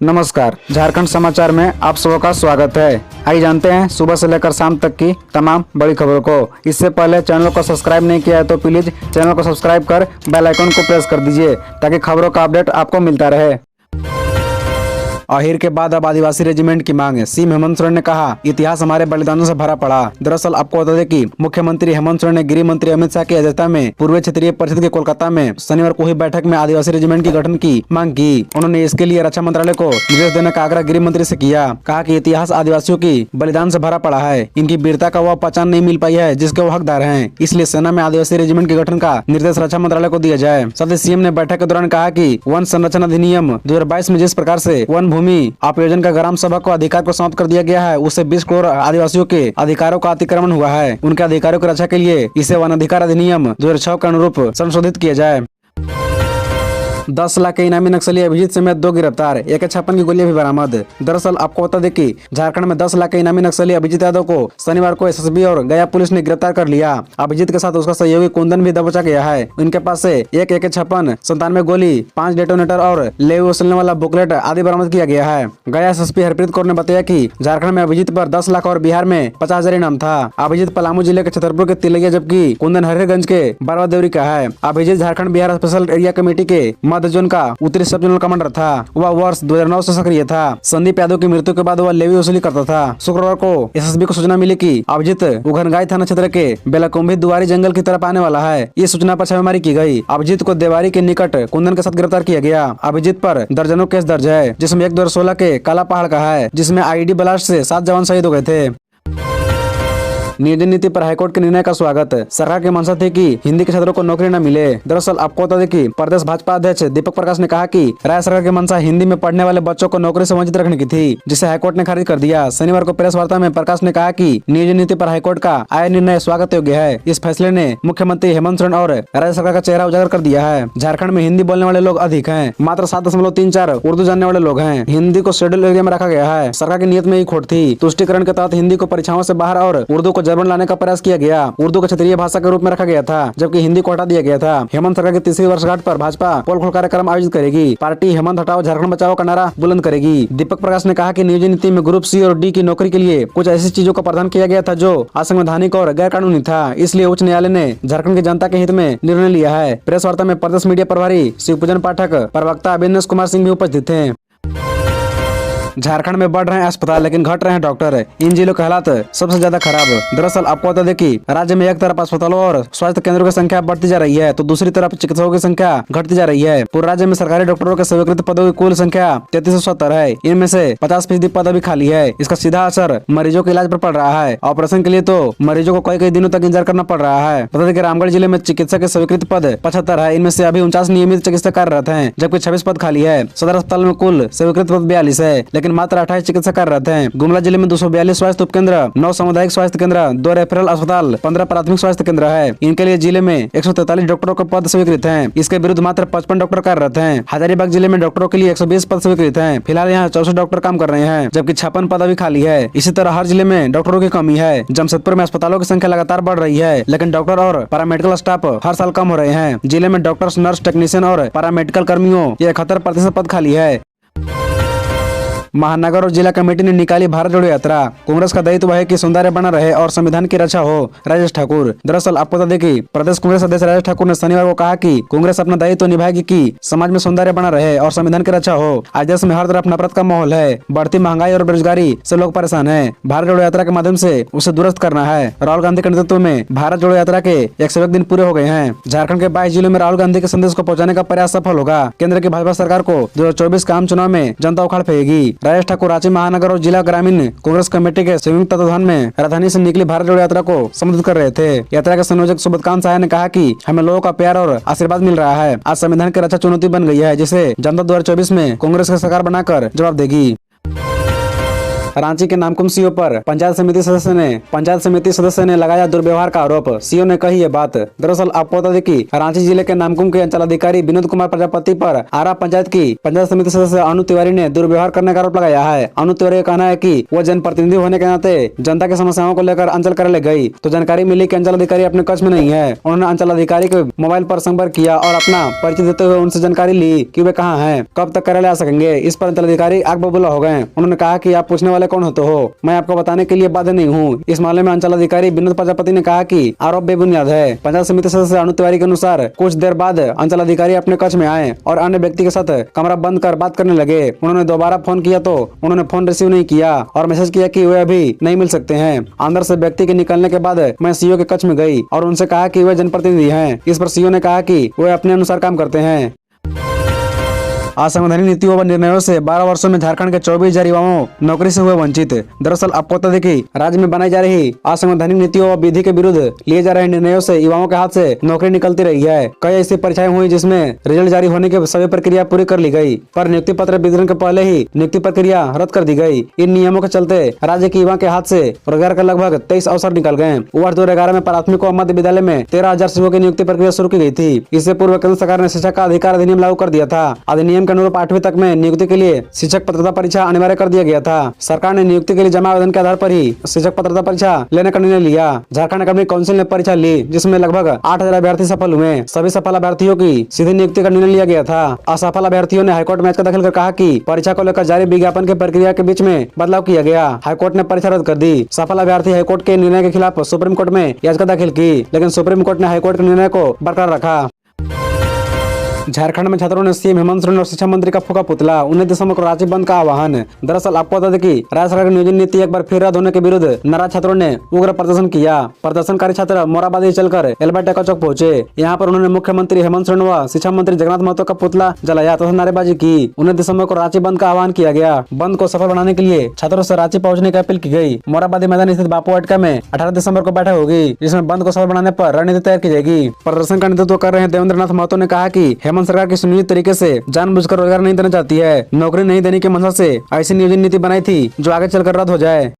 नमस्कार, झारखंड समाचार में आप सबका स्वागत है। आइए जानते हैं सुबह से लेकर शाम तक की तमाम बड़ी खबरों को। इससे पहले चैनल को सब्सक्राइब नहीं किया है तो प्लीज चैनल को सब्सक्राइब कर बेल आइकन को प्रेस कर दीजिए ताकि खबरों का अपडेट आपको मिलता रहे। अहिर के बाद अब आदिवासी रेजिमेंट की मांग। सीएम हेमंत सोरेन ने कहा, इतिहास हमारे बलिदानों से भरा पड़ा। दरअसल आपको बता दें कि मुख्यमंत्री हेमंत सोरेन ने गृह मंत्री अमित शाह की अध्यक्षता में पूर्वी क्षेत्रीय परिषद के कोलकाता में शनिवार को हुई बैठक में आदिवासी रेजिमेंट की गठन की मांग की। उन्होंने इसके लिए रक्षा मंत्रालय को निर्देश देने का आग्रह गृह मंत्री से किया। कहा कि इतिहास आदिवासियों की बलिदान से भरा पड़ा है, इनकी वीरता का वह पहचान नहीं मिल पाई है जिसके वो हकदार हैं। इसलिए सेना में आदिवासी रेजिमेंट के गठन का निर्देश रक्षा मंत्रालय को दिया जाए। साथ ही सीएम ने बैठक के दौरान कहा कि वन संरक्षण अधिनियम 2022 में जिस प्रकार से वन भूमि आयोजन का ग्राम सभा को अधिकार को समाप्त कर दिया गया है, उससे 20 करोड़ आदिवासियों के अधिकारों का अतिक्रमण हुआ है। उनके अधिकारों की रक्षा के लिए इसे वन अधिकार अधिनियम 2006 के अनुरूप संशोधित किया जाए। 10 लाख के इनामी नक्सली अभिजीत समेत 2 गिरफ्तार, AK-56 की गोलियां भी बरामद। दरअसल आपको बता दें कि झारखंड में 10 लाख के इनामी नक्सली अभिजीत यादव को शनिवार को SSB और गया पुलिस ने गिरफ्तार कर लिया। अभिजीत के साथ उसका सहयोगी कुंदन भी दबोचा गया है। इनके पास से एक AK-56, 97 गोली, 5 डेटोनेटर और लेवी वसूलने वाला बुकलेट आदि बरामद किया गया है। गया SSP हरप्रीत कौर ने बताया कि झारखंड में अभिजीत पर 10 लाख और बिहार में 50,000 इनाम था। अभिजीत पलामू जिले के छतरपुर के तिलैया जबकि कुंदन हरिहरगंज के बरवा देवरी का है। Abhijeet Jharkhand Bihar special area committee के मध्य जोन का उत्तरी सब जोनल कमांडर था। वह वर्ष 2009 से सक्रिय था। संदीप यादव की मृत्यु के बाद वह लेवी वसूली करता था। शुक्रवार को SSB को सूचना मिली कि अभिजीत उघनगाई थाना क्षेत्र के बेलाकुंभी दुआरी जंगल की तरफ आने वाला है। इस सूचना पर छापेमारी की गई। अभिजीत को देवारी के निकट कुंदन के साथ गिरफ्तार किया गया। अभिजीत पर दर्जनों केस दर्ज है, जिसमें एक 2016 के काला पहाड़ का है, जिसमें IED ब्लास्ट से 7 जवान शहीद हो गए थे। नियोजन नीति पर हाईकोर्ट के निर्णय का स्वागत। सरकार की मंशा थी कि हिंदी के छात्रों को नौकरी न मिले। दरअसल आपको बता दें कि प्रदेश भाजपा अध्यक्ष दीपक प्रकाश ने कहा कि राज्य सरकार की मंशा हिंदी में पढ़ने वाले बच्चों को नौकरी से वंचित रखने की थी, जिसे हाईकोर्ट ने खारिज कर दिया। शनिवार को प्रेस वार्ता में प्रकाश ने कहा कि नियोजन नीति पर हाईकोर्ट का आया निर्णय स्वागत योग्य है। इस फैसले ने मुख्यमंत्री हेमंत सोरेन और राज्य सरकार का चेहरा उजागर कर दिया है। झारखंड में हिंदी बोलने वाले लोग अधिक हैं, मात्र 7.34 उर्दू जानने वाले लोग हैं। हिंदी को शेड्यूल एरिया में रखा गया है। सरकार की नीयत में ही खोट थी। तुष्टिकरण के तहत हिंदी को परीक्षाओं से बाहर और उर्दू को जर्मन लाने का प्रयास किया गया। उर्दू को क्षेत्रीय भाषा के रूप में रखा गया था, जबकि हिंदी को हटा दिया गया था। हेमंत सरकार की तीसरी वर्षगांठ पर भाजपा पोल खोल कार्यक्रम आयोजित करेगी। पार्टी हेमंत हटाओ झारखंड बचाओ का नारा बुलंद करेगी। दीपक प्रकाश ने कहा कि नियोजन नीति में ग्रुप C और D की नौकरी के लिए कुछ ऐसी चीजों का प्रावधान किया गया था जो असंवैधानिक और गैर कानूनी था। इसलिए उच्च न्यायालय ने झारखंड की जनता के हित में निर्णय लिया है। प्रेस वार्ता में प्रदेश मीडिया प्रभारी शिवपूजन पाठक, प्रवक्ता अविनाश कुमार सिंह भी उपस्थित थे। झारखंड में बढ़ रहे हैं अस्पताल लेकिन घट रहे हैं डॉक्टर। इन जिलों के हालात सबसे ज्यादा खराब। दरअसल आपको बता दें कि राज्य में एक तरफ अस्पतालों और स्वास्थ्य केंद्रों की संख्या बढ़ती जा रही है तो दूसरी तरफ चिकित्सकों की संख्या घटती जा रही है। पूरे राज्य में सरकारी डॉक्टरों के स्वीकृत पदों की कुल संख्या 3370 है। इनमें से 50% पद अभी खाली है। इसका सीधा असर मरीजों के इलाज पर पड़ रहा है। ऑपरेशन के लिए तो मरीजों को कई दिनों तक इंतजार करना पड़ रहा है। बता दें कि रामगढ़ जिले में चिकित्सक के स्वीकृत पद 75 है। इनमें से अभी 49 नियमित चिकित्सक कार्यरत हैं, जबकि 26 पद खाली है। सदर अस्पताल में कुल स्वीकृत पद 42 है, लेकिन मात्र 28 चिकित्सक कार्यरत हैं। गुमला जिले में 242 स्वास्थ्य उपकेंद्र, 9 सामुदायिक स्वास्थ्य केंद्र, 2 रेफरल अस्पताल, 15 प्राथमिक स्वास्थ्य केंद्र है। इनके लिए जिले में 143 डॉक्टरों के पद स्वीकृत हैं। इसके विरुद्ध मात्र 55 डॉक्टर कार्यरत हैं। हजारीबाग जिले में डॉक्टरों के लिए 120 पद स्वीकृत हैं। फिलहाल यहाँ 64 डॉक्टर काम कर रहे हैं, जबकि 56 पद अभी खाली है। इसी तरह हर जिले में डॉक्टरों की कमी है। जमशेदपुर में अस्पतालों की संख्या लगातार बढ़ रही है, लेकिन डॉक्टर और पैरामेडिकल स्टाफ हर साल कम हो रहे हैं। जिले में डॉक्टर्स, नर्स, टेक्नीशियन और पैरामेडिकल कर्मियों ये 71% पद खाली है। महानगर और जिला कमेटी ने निकाली भारत जोड़ो यात्रा। कांग्रेस का दायित्व है कि सौंदर्य बना रहे और संविधान की रक्षा हो। राजेश ठाकुर। दरअसल आपको बता दें कि प्रदेश कांग्रेस अध्यक्ष राजेश ठाकुर ने शनिवार को कहा कि कांग्रेस अपना दायित्व निभाएगी कि समाज में सौंदर्य बना रहे और संविधान की रक्षा हो। आज देश में हर तरफ नफरत का माहौल है। बढ़ती महंगाई और बेरोजगारी से लोग परेशान है। भारत जोड़ो यात्रा के माध्यम से उसे दुरुस्त करना है। राहुल गांधी के नेतृत्व में भारत जोड़ो यात्रा के 101 दिन पूरे हो गए हैं। झारखंड के 22 जिलों में राहुल गांधी के संदेश को पहुंचाने का प्रयास सफल होगा। केंद्र की भाजपा सरकार को 2024 के आम चुनाव में जनता उखाड़ फेंकेगी। राजेश ठाकुर रांची महानगर और जिला ग्रामीण कांग्रेस कमेटी के संयुक्त तत्वाधान में राजधानी से निकली भारत जोड़ो यात्रा को संबोधित कर रहे थे। यात्रा के संयोजक सुबोधकांत सहाय ने कहा कि हमें लोगों का प्यार और आशीर्वाद मिल रहा है। आज संविधान की रक्षा चुनौती बन गई है, जिसे जनता 2024 में कांग्रेस की सरकार बनाकर जवाब देगी। रांची के नामकुम सीओ पर पंचायत समिति सदस्य ने लगाया दुर्व्यवहार का आरोप। सीओ ने कही ये बात। दरअसल आपको बता दें कि रांची जिले के नामकुम के अंचलाधिकारी विनोद कुमार प्रजापति पर आरा पंचायत की पंचायत समिति सदस्य अनु तिवारी ने दुर्व्यवहार करने का आरोप लगाया है। अनु तिवारी का कहना है कि वो जनप्रतिनिधि होने के नाते जनता की समस्याओं को लेकर अंचल कार्यालय गई तो जानकारी मिली कि अंचलाधिकारी अपने कक्ष में नहीं है। उन्होंने अंचलाधिकारी के मोबाइल पर संपर्क किया और अपना परिचय देते हुए उनसे जानकारी ली कि वे कहाँ हैं, कब तक कार्यालय आ सकेंगे। इस पर अंचलाधिकारी आग बबूला हो गए। उन्होंने कहा कि आप पूछने वाले कौन होते हो, मैं आपको बताने के लिए बाध्य नहीं हूँ। इस मामले में अंचलाधिकारी विनोद प्रजापति ने कहा कि आरोप बेबुनियाद है। पंचायत समिति सदस्य अनु तिवारी के अनुसार कुछ देर बाद अंचलाधिकारी अपने कक्ष में आए और अन्य व्यक्ति के साथ कमरा बंद कर बात करने लगे। उन्होंने दोबारा फोन किया तो उन्होंने फोन रिसीव नहीं किया और मैसेज किया कि वे अभी नहीं मिल सकते हैं। अंदर से व्यक्ति के निकलने के बाद मैं सीओ के कक्ष में गई और उनसे कहा कि वे जनप्रतिनिधि हैं। इस पर सीओ ने कहा कि वे अपने अनुसार काम करते हैं। असंवैधानिक नीतियों व निर्णयों से 12 वर्षों में झारखंड के 24,000 युवाओं नौकरी से हुए वंचित। दरअसल आपको बता दें कि राज्य में बनाई जा रही असंवैधानिक नीतियों व विधि के विरुद्ध लिए जा रहे निर्णयों से युवाओं के हाथ से नौकरी निकलती रही है। कई ऐसी परीक्षाएं हुई जिसमें रिजल्ट जारी होने के सभी प्रक्रिया पूरी कर ली गई, पर नियुक्ति पत्र वितरण के पहले ही नियुक्ति प्रक्रिया रद्द कर दी गई। इन नियमों के चलते राज्य के युवा के हाथ से रोजगार का लगभग 23 अवसर निकल गए। वर्ष 2011 में प्राथमिक व मध्य विद्यालय में 13,000 शिक्षकों की नियुक्ति प्रक्रिया शुरू की गई थी। इससे पूर्व केंद्र सरकार ने शिक्षा का अधिकार अधिनियम लागू कर दिया था। अधिनियम के अनुरूप 8वीं तक में नियुक्ति के लिए शिक्षक पात्रता परीक्षा अनिवार्य कर दिया गया था। सरकार ने नियुक्ति के लिए जमा आवेदन के आधार पर ही शिक्षक पात्रता परीक्षा लेने का निर्णय लिया। झारखंड एकेडमिक काउंसिल ने परीक्षा ली जिसमें लगभग 8,000 अभ्यर्थी सफल हुए। सभी सफल अभ्यर्थियों की सीधी नियुक्ति का निर्णय लिया गया था। असफल अभ्यर्थियों ने हाईकोर्ट में याचिका दाखिल कर कहा कि परीक्षा को लेकर जारी विज्ञापन की प्रक्रिया के बीच में बदलाव किया गया। हाईकोर्ट ने परीक्षा रद्द कर दी। सफल अभ्यर्थी हाईकोर्ट के निर्णय के खिलाफ सुप्रीम कोर्ट में याचिका दाखिल की, लेकिन सुप्रीम कोर्ट ने हाईकोर्ट के निर्णय को बरकरार रखा। झारखंड में छात्रों ने सीएम हेमंत सोरेन और शिक्षा मंत्री का फूका पुतला। 19 दिसंबर को रांची बंद का आह्वान। दरअसल आपको बता दें कि राज्य सरकार की नियोजन नीति एक बार फिर रद्द होने के विरुद्ध नाराज छात्रों ने उग्र प्रदर्शन किया। प्रदर्शनकारी छात्र मोराबादी चलकर एल्बर्ट एक्का चौक पहुंचे। यहाँ पर उन्होंने मुख्यमंत्री हेमंत सोरेन व शिक्षा मंत्री जगन्नाथ महतो का पुतला जलाया तथा नारेबाजी की। 19 दिसंबर को रांची बंद का आह्वान किया गया। बंद को सफल बनाने के लिए छात्रों से रांची पहुंचने की अपील की गई। मोराबादी मैदान स्थित बापू अटका में 18 दिसंबर को बैठक होगी जिसमें बंद को सफल बनाने पर रणनीति तैयार की जाएगी। प्रदर्शन का नेतृत्व कर रहे देवेंद्र नाथ महतो ने कहा कि हेमंत सरकार की सुनियोजित तरीके से जानबूझकर रोजगार नहीं देना चाहती है। नौकरी नहीं देने की मंशा से ऐसी नियोजन नीति बनाई थी जो आगे चलकर रद्द हो जाए।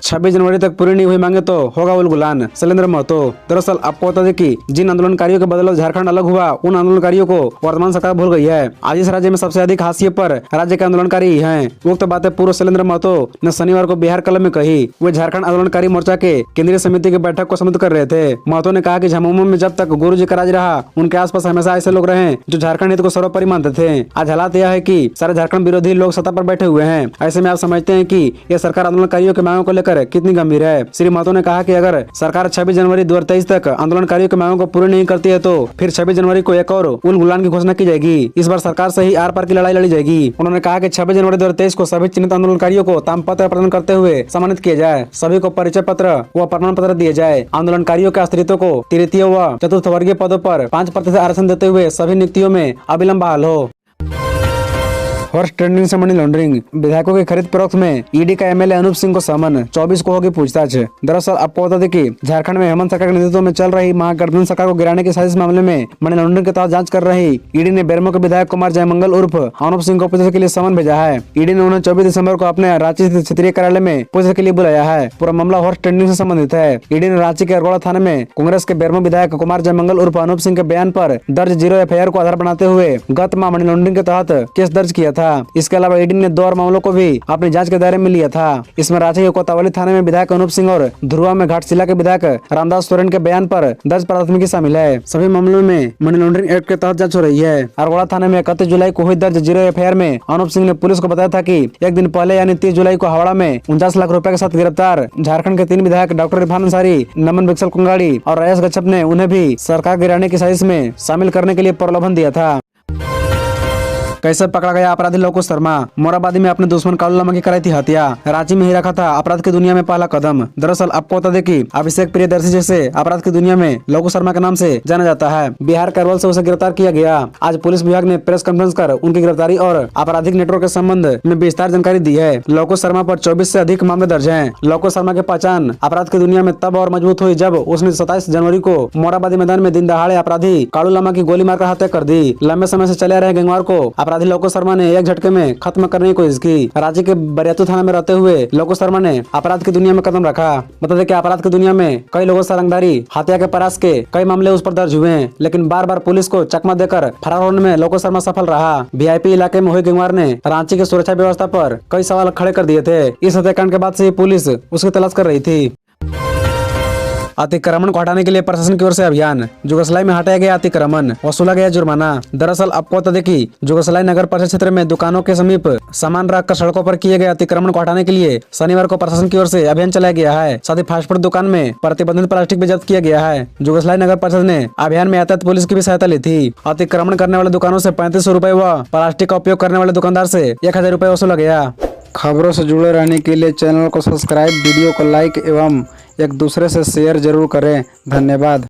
26 जनवरी तक पूरी नहीं हुई मांगे तो होगा उलगुलान, शैलेंद्र महतो। दरअसल आपको बता दें कि जिन आंदोलनकारियों के बदौलत झारखंड अलग हुआ उन आंदोलनकारियों को वर्तमान सरकार भूल गई है। आज इस राज्य में सबसे अधिक हाशिए पर राज्य के आंदोलनकारी ही हैं। उक्त बातें पूर्व शैलेंद्र महतो ने शनिवार को बिहार कलम में कही। वे झारखंड आंदोलनकारी मोर्चा के केंद्रीय समिति की बैठक को संबोधित कर रहे थे। महतो ने कहा कि झामुमो में जब तक गुरु जी का राज रहा उनके आसपास हमेशा ऐसे लोग रहे जो झारखंड हित को सर्वोपरि मानते थे। आज हालात यह है कि सारे झारखंड विरोधी लोग सत्ता पर बैठे हुए हैं। ऐसे में आप समझते हैं कि यह सरकार आंदोलनकारियों की मांगों को लेकर कितनी गंभीर है। श्री महतो ने कहा कि अगर सरकार 26 जनवरी 2023 तक आंदोलनकारियों की मांगों को पूरी नहीं करती है तो फिर 26 जनवरी को एक और उलगुलान की घोषणा की जाएगी। इस बार सरकार से ही आर पार की लड़ाई लड़ी जाएगी। उन्होंने कहा कि 26 जनवरी 2023 को सभी चिन्हित आंदोलनकारियों को तामपत्र प्रदान करते हुए सम्मानित किया जाए। सभी को परिचय पत्र व प्रमाण पत्र दिए जाए। आंदोलनकारियों के अस्तित्व को तृतीय व चतुर्थ वर्गीय पदों पर 5% आरक्षण देते हुए सभी नियुक्तियों में अविलंब बहाल हो। हॉर्स ट्रेडिंग से मनी लॉन्ड्रिंग। विधायकों की खरीद फरोख्त में ईडी का एमएलए अनूप सिंह को समन। 24 को होगी पूछताछ। दरअसल आपको बता दें कि झारखंड में हेमंत सरकार के नेतृत्व में चल रही महागठबंधन सरकार को गिराने की साजिश मामले में मनी लॉन्ड्रिंग के तहत जांच कर रही ईडी ने बेरमो के विधायक कुमार जयमंगल उर्फ अनूप सिंह को पूछताछ के लिए समन भेजा है। ईडी ने उन्हें 24 दिसंबर को अपने रांची स्थित क्षेत्रीय कार्यालय में पूछताछ के लिए बुलाया है। पूरा मामला हॉर्स ट्रेडिंग से संबंधित है। ईडी ने रांची के अरगोड़ा थाने में कांग्रेस के बेरमो विधायक कुमार जयमंगल उर्फ अनूप सिंह के बयान पर दर्ज 0 एफआईआर को आधार बनाते हुए गत माह मनी लॉन्ड्रिंग के तहत केस दर्ज किया था। इसके अलावा ईडी ने 2 और मामलों को भी अपनी जांच के दायरे में लिया था। इसमें रांची के कोतवाली थाने में विधायक अनूप सिंह और ध्रुवा में घाटशिला के विधायक रामदास सोरेन के बयान पर दर्ज प्राथमिकी शामिल है। सभी मामलों में मनी लॉन्ड्रिंग एक्ट के तहत जांच हो रही है। अरगोड़ा थाने में 31 जुलाई को हुई दर्ज 0 एफआईआर में अनूप सिंह ने पुलिस को बताया था कि एक दिन पहले यानी 30 जुलाई को हावड़ा में 49 लाख रुपए के साथ गिरफ्तार झारखंड के 3 विधायक डॉक्टर इरफान अंसारी, नमन बिक्सल कुंगाड़ी और रयस गच्छप ने उन्हें भी सरकार गिराने की साजिश में शामिल करने के लिए प्रलोभन दिया था। कैसे पकड़ा गया अपराधी लवकुश शर्मा। मोराबादी में अपने दुश्मन कालू लामा की कराई थी हत्या। रांची में ही रखा था अपराध की दुनिया में पहला कदम। दरअसल आपको बता दें कि अभिषेक प्रियदर्शी जैसे अपराध की दुनिया में लवकुश शर्मा के नाम से जाना जाता है। बिहार के अरवल से उसे गिरफ्तार किया गया। आज पुलिस विभाग ने प्रेस कॉन्फ्रेंस कर उनकी गिरफ्तारी और आपराधिक नेटवर्क के संबंध में विस्तार जानकारी दी है। लवकुश शर्मा पर 24 से अधिक मामले दर्ज हैं। लवकुश शर्मा की पहचान अपराध की दुनिया में तब और मजबूत हुई जब उसने 27 जनवरी को मोराबादी मैदान में दिन दहाड़े अपराधी कालू लामा की गोली मारकर हत्या कर दी। लंबे समय से चले आ रहे गैंगवार को अपराधी लोको शर्मा ने एक झटके में खत्म करने की कोशिश की। रांची के बरियातू थाना में रहते हुए लोको शर्मा ने अपराध की दुनिया में कदम रखा। बता दें कि अपराध की दुनिया में कई लोगों से रंगदारी, हत्या के प्रयास के कई मामले उस पर दर्ज हुए हैं, लेकिन बार बार पुलिस को चकमा देकर फरार होने में लोको शर्मा सफल रहा। वीआईपी इलाके में हुई गैंगवार ने रांची की सुरक्षा व्यवस्था पर कई सवाल खड़े कर दिए थे। इस हत्याकांड के बाद से पुलिस उसकी तलाश कर रही थी। अतिक्रमण को हटाने के लिए प्रशासन की ओर से अभियान। जुगसलाई में हटाया गया अतिक्रमण, वसूला गया जुर्माना। दरअसल आपको बता दें कि जुगसलाई नगर परिषद क्षेत्र में दुकानों के समीप सामान रखकर सड़कों पर किए गए अतिक्रमण को हटाने के लिए शनिवार को प्रशासन की ओर से अभियान चलाया गया है। साथ ही फास्ट फूड दुकान में प्रतिबंधित प्लास्टिक भी जब्त किया गया है। जुगसलाई नगर परिषद ने अभियान में यातायात पुलिस की भी सहायता ली थी। अतिक्रमण करने वाले दुकानों से 3500 रुपए व प्लास्टिक का उपयोग करने वाले दुकानदार से 1000 रुपए वसूला गया। खबरों से जुड़े रहने के लिए चैनल को सब्सक्राइब, वीडियो को लाइक एवं एक दूसरे से शेयर जरूर करें। धन्यवाद।